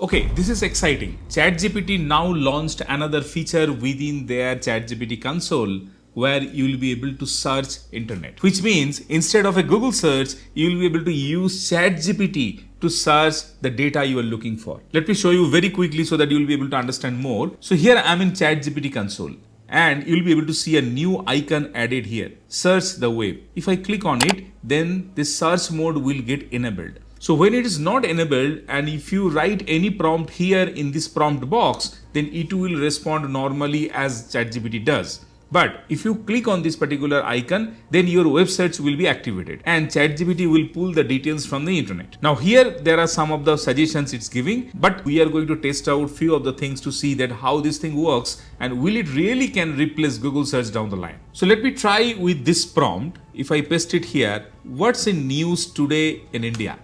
Okay, this is exciting. ChatGPT now launched another feature within their ChatGPT console where you will be able to search internet, which means instead of a Google search, you will be able to use ChatGPT to search the data you are looking for. Let me show you very quickly so that you will be able to understand more. So here I am in ChatGPT console and you'll be able to see a new icon added here. Search the web. If I click on it, then this search mode will get enabled. So when it is not enabled and if you write any prompt here in this prompt box, then it will respond normally as ChatGPT does. But if you click on this particular icon, then your web search will be activated and ChatGPT will pull the details from the internet. Now here there are some of the suggestions it's giving, but we are going to test out few of the things to see that how this thing works and will it really can replace Google search down the line. So let me try with this prompt. If I paste it here, what's in news today in India?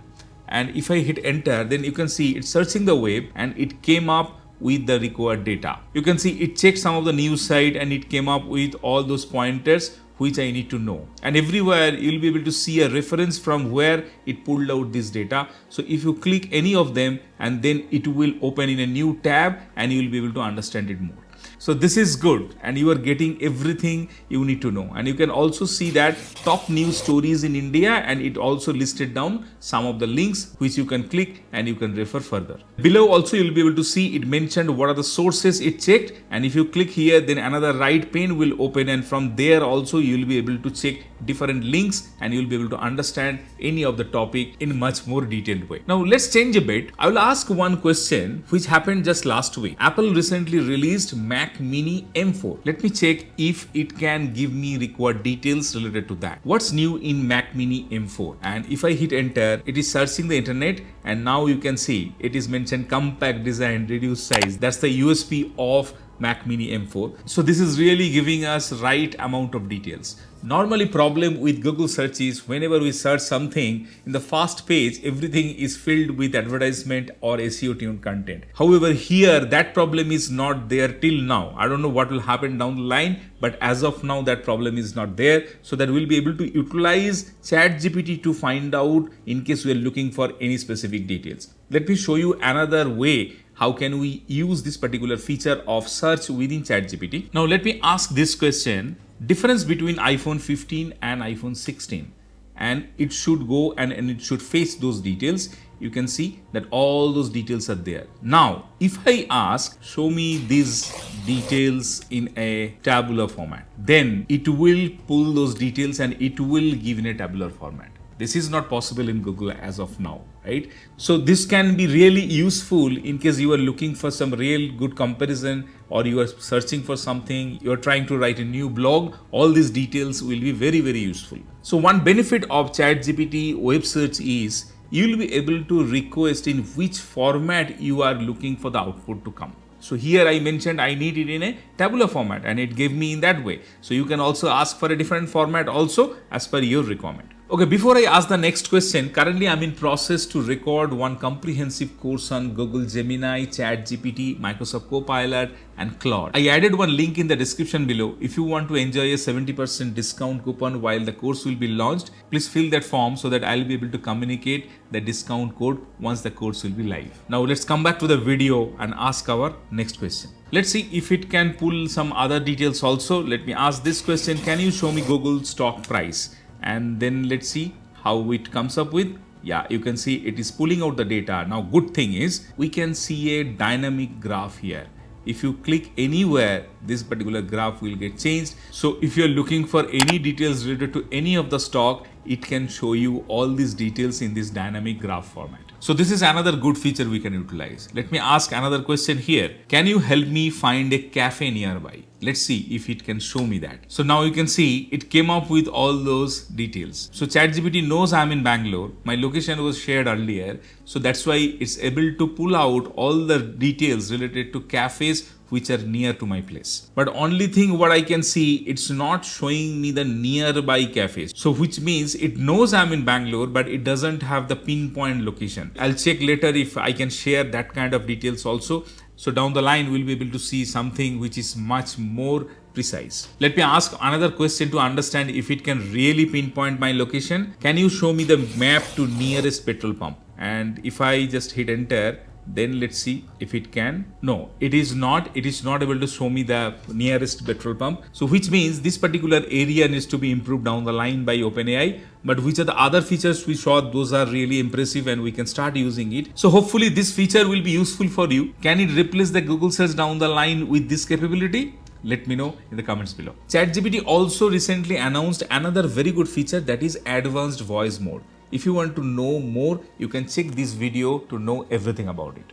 And if I hit enter, then you can see it's searching the web and it came up with the required data. You can see it checked some of the news site and it came up with all those pointers which I need to know. And everywhere you'll be able to see a reference from where it pulled out this data. So if you click any of them and then it will open in a new tab and you will be able to understand it more. So this is good and you are getting everything you need to know. And you can also see that top news stories in India and it also listed down some of the links which you can click and you can refer further. Below also you'll be able to see it mentioned what are the sources it checked, and if you click here then another right pane will open and from there also you'll be able to check different links and you'll be able to understand any of the topic in much more detailed way. Now let's change a bit. I will ask one question which happened just last week. Apple recently released Mac Mini M4. Let me check if it can give me required details related to that. What's new in Mac Mini M4? And if I hit enter, it is searching the internet and now you can see it is mentioned compact design, reduced size. That's the USP of Mac Mini M4. So this is really giving us right amount of details. Normally problem with Google search is whenever we search something in the first page, everything is filled with advertisement or SEO tuned content. However, here that problem is not there till now. I don't know what will happen down the line, but as of now that problem is not there. So that we'll be able to utilize ChatGPT to find out in case we are looking for any specific details. Let me show you another way how can we use this particular feature of search within ChatGPT. Now let me ask this question. Difference between iPhone 15 and iPhone 16, and it should go and it should face those details. You can see that all those details are there. Now if I ask show me these details in a tabular format, then it will pull those details and it will give in a tabular format. This is not possible in Google as of now, right? So this can be really useful in case you are looking for some real good comparison or you are searching for something, you are trying to write a new blog. All these details will be very, very useful. So one benefit of ChatGPT Web Search is you will be able to request in which format you are looking for the output to come. So here I mentioned I need it in a tabular format and it gave me in that way. So you can also ask for a different format also as per your requirement. Okay, before I ask the next question, currently I'm in process to record one comprehensive course on Google Gemini, ChatGPT, Microsoft Copilot and Claude. I added one link in the description below. If you want to enjoy a 70% discount coupon while the course will be launched, please fill that form so that I'll be able to communicate the discount code once the course will be live. Now let's come back to the video and ask our next question. Let's see if it can pull some other details also. Let me ask this question. Can you show me Google stock price? And then let's see how it comes up with. Yeah, you can see it is pulling out the data. Now good thing is we can see a dynamic graph here. If you click anywhere, this particular graph will get changed. So if you're looking for any details related to any of the stock, it can show you all these details in this dynamic graph format. So this is another good feature we can utilize. Let me ask another question here. Can you help me find a cafe nearby? Let's see if it can show me that. So now you can see it came up with all those details. So ChatGPT knows I'm in Bangalore. My location was shared earlier. So that's why it's able to pull out all the details related to cafes which are near to my place. But only thing what I can see, it's not showing me the nearby cafes. So which means it knows I'm in Bangalore, but it doesn't have the pinpoint location. I'll check later if I can share that kind of details also. So down the line, we'll be able to see something which is much more precise. Let me ask another question to understand if it can really pinpoint my location. Can you show me the map to nearest petrol pump? And if I just hit enter, Then let's see if it can. No, it is not able to show me the nearest petrol pump. So which means this particular area needs to be improved down the line by OpenAI. But which are the other features we saw, those are really impressive and we can start using it. So hopefully this feature will be useful for you. Can it replace the Google search down the line with this capability? Let me know in the comments below. ChatGPT also recently announced another very good feature, that is advanced voice mode. If you want to know more, you can check this video to know everything about it.